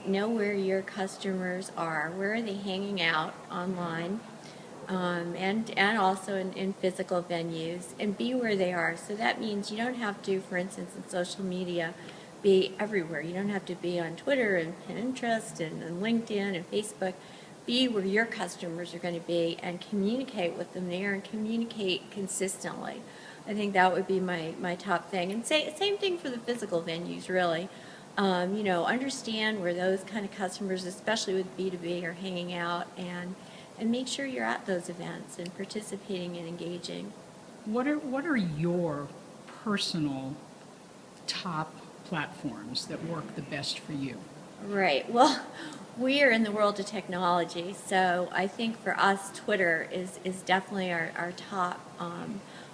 know where your customers are, where are they hanging out online, and also in physical venues, and be where they are. So that means you don't have to, for instance, in social media, be everywhere. You don't have to be on Twitter and Pinterest and LinkedIn and Facebook. Be where your customers are going to be and communicate with them there and communicate consistently. I think that would be my top thing. And same thing for the physical venues, really. Understand where those kind of customers, especially with B2B, are hanging out, and make sure you're at those events and participating and engaging. What are your personal top platforms that work the best for you? Right. Well, we are in the world of technology, so I think for us, Twitter is definitely our top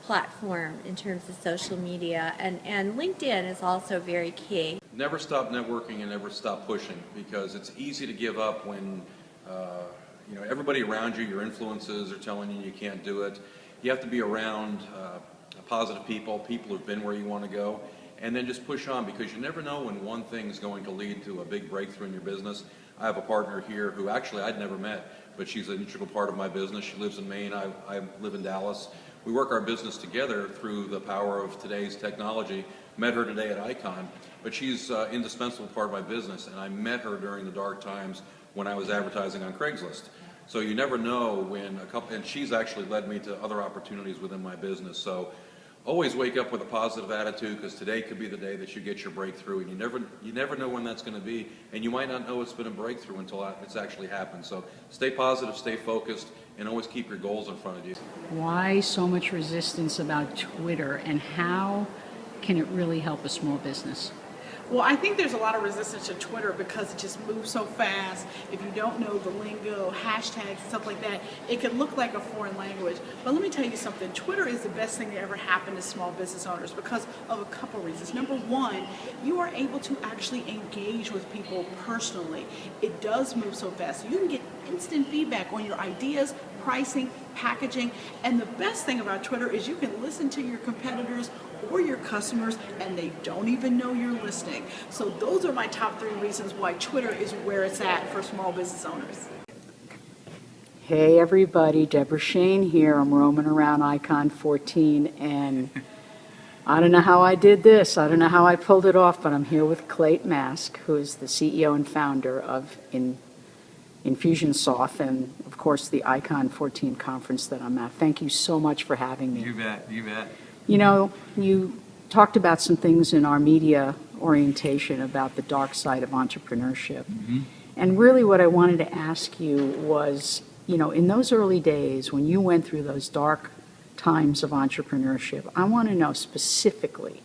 platform in terms of social media, and LinkedIn is also very key. Never stop networking and never stop pushing, because it's easy to give up when everybody around you, your influences, are telling you can't do it. You have to be around positive people who've been where you want to go, and then just push on, because you never know when one thing's going to lead to a big breakthrough in your business. I have a partner here who actually I'd never met, but she's an integral part of my business. She lives in Maine. I live in Dallas. We work our business together through the power of today's technology. Met her today at Icon, but she's an indispensable part of my business, and I met her during the dark times when I was advertising on Craigslist. So you never know when and she's actually led me to other opportunities within my business. So always wake up with a positive attitude, because today could be the day that you get your breakthrough, and you never know when that's going to be, and you might not know it's been a breakthrough until it's actually happened. So stay positive, stay focused, and always keep your goals in front of you. Why so much resistance about Twitter, and how can it really help a small business? Well, I think there's a lot of resistance to Twitter because it just moves so fast. If you don't know the lingo, hashtags, stuff like that, it can look like a foreign language. But let me tell you something. Twitter is the best thing that ever happened to small business owners because of a couple reasons. Number one, you are able to actually engage with people personally. It does move so fast. You can get instant feedback on your ideas, pricing, packaging, and the best thing about Twitter is you can listen to your competitors or your customers, and they don't even know you're listening. So those are my top 3 reasons why Twitter is where it's at for small business owners. Hey everybody, Deborah Shane here. I'm roaming around Icon 14, and I don't know how I did this. I don't know how I pulled it off, but I'm here with Clayton Mask, who is the CEO and founder of Infusionsoft, and of course the Icon 14 conference that I'm at. Thank you so much for having me. You bet, you bet. You know, you talked about some things in our media orientation about the dark side of entrepreneurship. Mm-hmm. And really what I wanted to ask you was, in those early days when you went through those dark times of entrepreneurship, I want to know specifically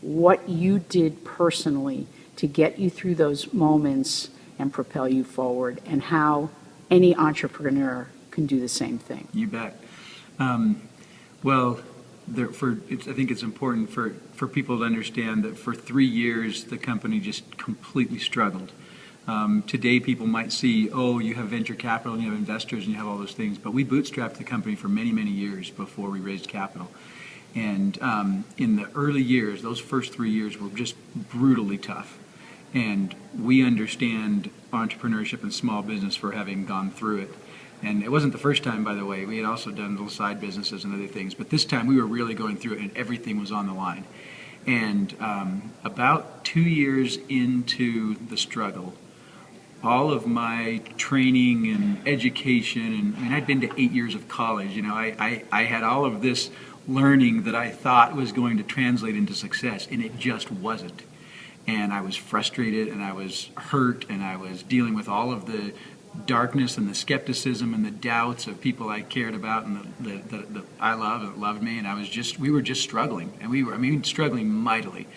what you did personally to get you through those moments and propel you forward, and how any entrepreneur can do the same thing. You bet. I think it's important for people to understand that for 3 years the company just completely struggled. Today people might see, oh, you have venture capital and you have investors and you have all those things, but we bootstrapped the company for many, many years before we raised capital. And in the early years, those first 3 years were just brutally tough. And we understand entrepreneurship and small business for having gone through it. And it wasn't the first time, by the way. We had also done little side businesses and other things. But this time we were really going through it, and everything was on the line. And about 2 years into the struggle, all of my training and education, and I'd been to 8 years of college. I had all of this learning that I thought was going to translate into success, and it just wasn't. And I was frustrated, and I was hurt, and I was dealing with all of the darkness and the skepticism and the doubts of people I cared about and that I loved and loved me, and we were just struggling, and struggling mightily.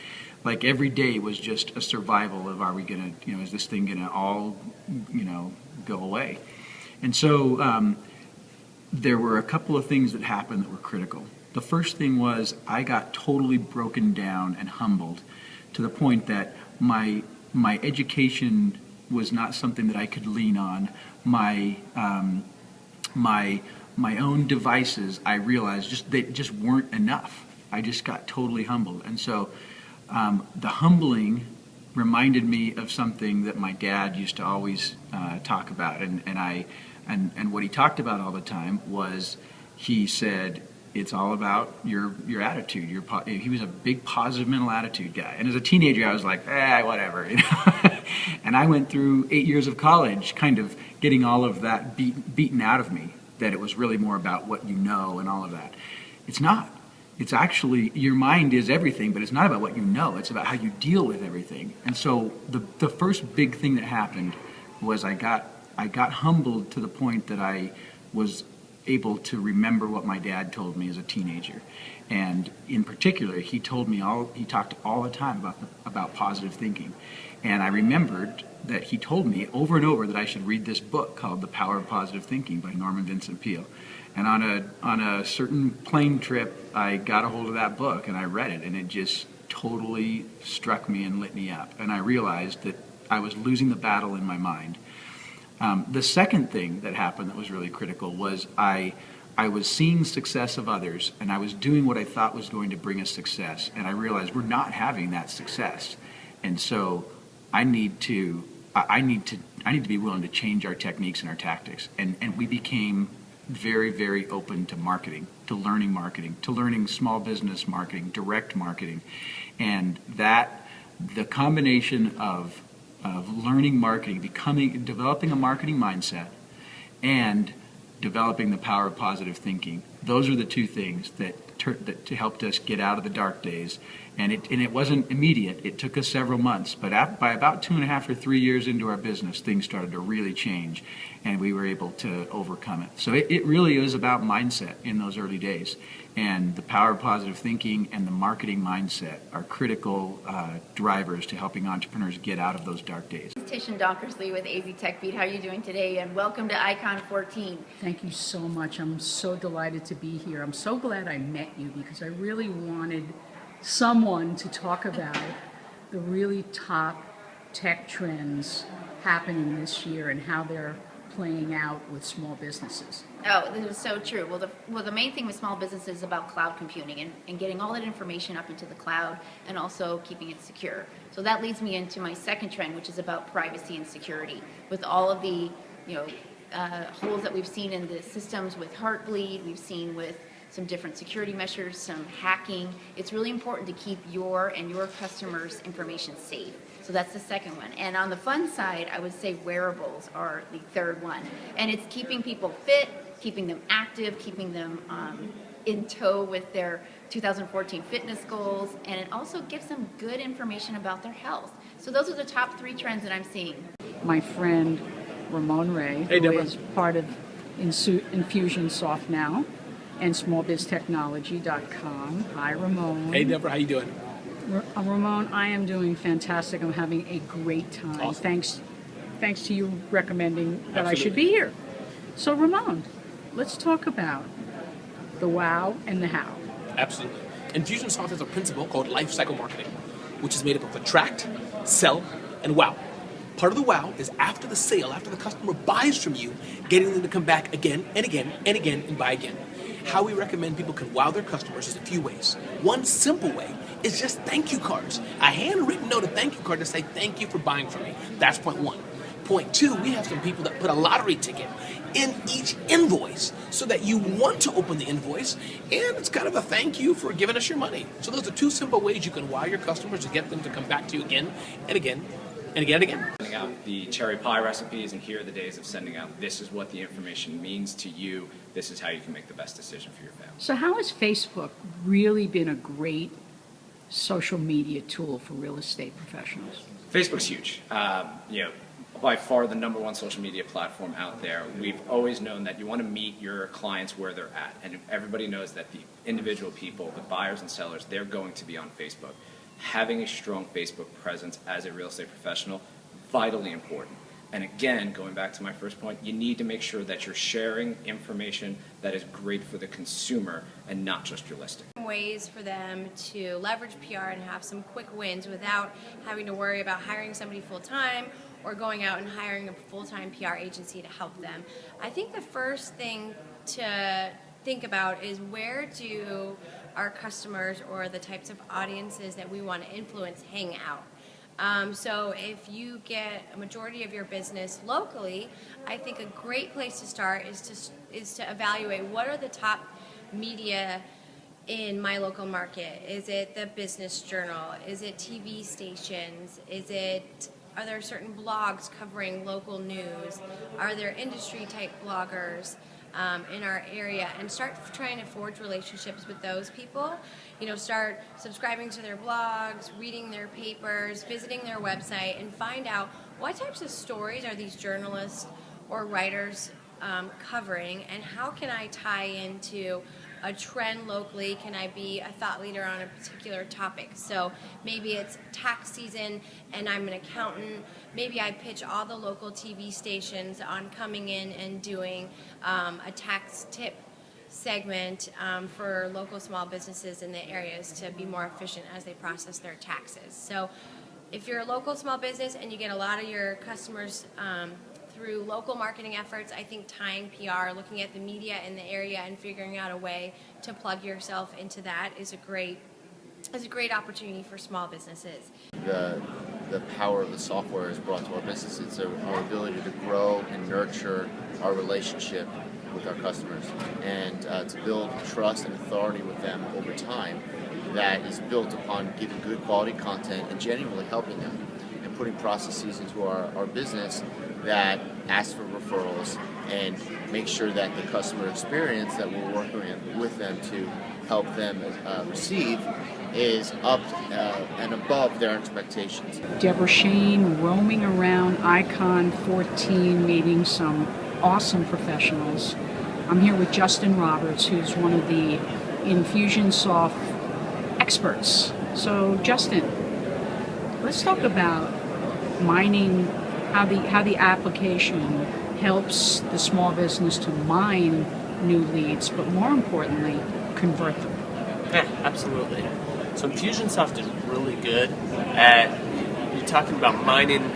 Like every day was just a survival of, are we gonna, is this thing gonna all, go away? And so there were a couple of things that happened that were critical. The first thing was I got totally broken down and humbled to the point that my education was not something that I could lean on. My own devices, I realized they just weren't enough. I just got totally humbled. And so the humbling reminded me of something that my dad used to always talk about, and what he talked about all the time was, he said, it's all about your attitude. He was a big positive mental attitude guy, and as a teenager, I was like, whatever, you know. And I went through 8 years of college, kind of getting all of that beaten out of me, that it was really more about what you know and all of that. It's not. It's actually, your mind is everything, but it's not about what you know. It's about how you deal with everything. And so the first big thing that happened was I got humbled to the point that I was able to remember what my dad told me as a teenager. And in particular, he talked all the time about positive thinking. And I remembered that he told me over and over that I should read this book called The Power of Positive Thinking by Norman Vincent Peale. And on a certain plane trip, I got a hold of that book and I read it, and it just totally struck me and lit me up. And I realized that I was losing the battle in my mind. The second thing that happened that was really critical was I was seeing success of others, and I was doing what I thought was going to bring us success, and I realized we're not having that success. And so I need to be willing to change our techniques and our tactics. And we became very, very open to marketing, to learning small business marketing, direct marketing. And that, the combination of learning marketing, developing a marketing mindset, and developing the power of positive thinking. Those are the two things that helped us get out of the dark days. And it wasn't immediate. It took us several months. But by about 2.5 or 3 years into our business, things started to really change, and we were able to overcome it. So it really is about mindset in those early days. And the power of positive thinking and the marketing mindset are critical drivers to helping entrepreneurs get out of those dark days. This is Tishan Donkersley with AZ Tech Beat. How are you doing today? And welcome to Icon 14. Thank you so much. I'm so delighted to be here. I'm so glad I met you because I really wanted someone to talk about the really top tech trends happening this year and how they're playing out with small businesses. Oh, this is so true. Well, the main thing with small businesses is about cloud computing and getting all that information up into the cloud and also keeping it secure. So that leads me into my second trend, which is about privacy and security. With all of the holes that we've seen in the systems with Heartbleed, we've seen with some different security measures, some hacking. It's really important to keep your and your customers' information safe. So that's the second one. And on the fun side, I would say wearables are the third one. And it's keeping people fit, keeping them active, keeping them in tow with their 2014 fitness goals, and it also gives them good information about their health. So those are the top 3 trends that I'm seeing. My friend Ramon Ray, who is part of Infusionsoft now, and smallbiztechnology.com. Hi, Ramon. Hey, Deborah, how you doing? Ramon, I am doing fantastic. I'm having a great time. Awesome. Thanks to you recommending that Absolutely. I should be here. So, Ramon, let's talk about the wow and the how. Absolutely. Infusionsoft has a principle called Lifecycle marketing, which is made up of attract, sell, and wow. Part of the wow is after the sale, after the customer buys from you, getting them to come back again and again and again and buy again. How we recommend people can wow their customers is a few ways. One simple way is just thank you cards. A handwritten note, a thank you card to say thank you for buying from me. That's point 1. Point 2, we have some people that put a lottery ticket in each invoice so that you want to open the invoice, and it's kind of a thank you for giving us your money. So those are 2 simple ways you can wow your customers to get them to come back to you again and again and again and again. Sending out the cherry pie recipes, and here are the days of sending out, this is what the information means to you, this is how you can make the best decision for your family. So how has Facebook really been a great social media tool for real estate professionals? Facebook's huge. By far the number 1 social media platform out there. We've always known that you want to meet your clients where they're at, and everybody knows that the individual people, the buyers and sellers, they're going to be on Facebook. Having a strong Facebook presence as a real estate professional, vitally important. And again, going back to my first point, you need to make sure that you're sharing information that is great for the consumer and not just your listing. Ways for them to leverage PR and have some quick wins without having to worry about hiring somebody full-time or going out and hiring a full-time PR agency to help them. I think the first thing to think about is, where do our customers or the types of audiences that we want to influence hang out? So if you get a majority of your business locally, I think a great place to start is to evaluate what are the top media in my local market. Is it the Business Journal? Is it TV stations? Are there certain blogs covering local news? Are there industry type bloggers in our area? And start trying to forge relationships with those people. Start subscribing to their blogs, reading their papers, visiting their website, and find out what types of stories are these journalists or writers covering, and how can I tie into a trend locally? Can I be a thought leader on a particular topic? So maybe it's tax season and I'm an accountant. Maybe I pitch all the local TV stations on coming in and doing a tax tip segment for local small businesses in the areas to be more efficient as they process their taxes. So if you're a local small business and you get a lot of your customers through local marketing efforts, I think tying PR, looking at the media in the area and figuring out a way to plug yourself into that is a great opportunity for small businesses. The power of the software is brought to our businesses, so our ability to grow and nurture our relationship with our customers and to build trust and authority with them over time that is built upon giving good quality content and genuinely helping them and putting processes into our business that ask for referrals and make sure that the customer experience that we're working with them to help them receive is up and above their expectations. Deborah Shane roaming around Icon 14 meeting some awesome professionals. I'm here with Justin Roberts, who's one of the Infusionsoft experts. So Justin, let's talk about mining, how the application helps the small business to mine new leads, but more importantly, convert them. Yeah, absolutely. So Infusionsoft is really good at, you're talking about mining,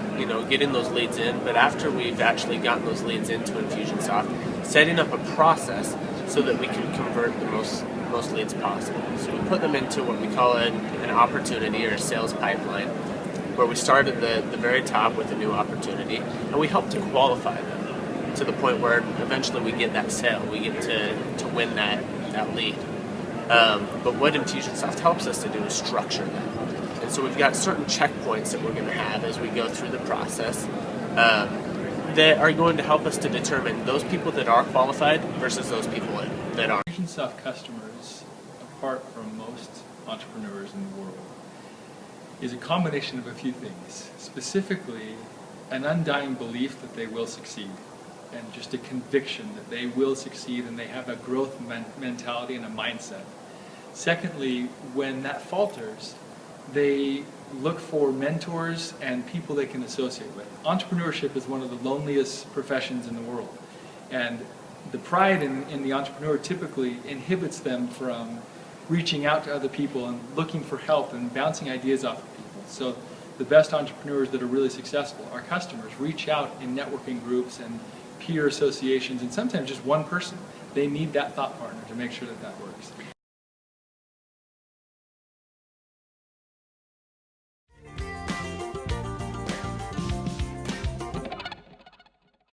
getting those leads in, but after we've actually gotten those leads into Infusionsoft, setting up a process so that we can convert the most leads possible. So we put them into what we call an opportunity or a sales pipeline, where we start at the very top with a new opportunity, and we help to qualify them to the point where eventually we get that sale, we get to win that lead. But what Infusionsoft helps us to do is structure that. And so we've got certain checkpoints that we're going to have as we go through the process that are going to help us to determine those people that are qualified versus those people that aren't. Infusionsoft customers, apart from most entrepreneurs in the world, is a combination of a few things. Specifically, an undying belief that they will succeed, and just a conviction that they will succeed, and they have a growth mentality and a mindset. Secondly, when that falters, they look for mentors and people they can associate with. Entrepreneurship is one of the loneliest professions in the world, and the pride in the entrepreneur typically inhibits them from reaching out to other people and looking for help and bouncing ideas off of people. So the best entrepreneurs that are really successful, our customers, reach out in networking groups and peer associations, and sometimes just one person. They need that thought partner to make sure that works.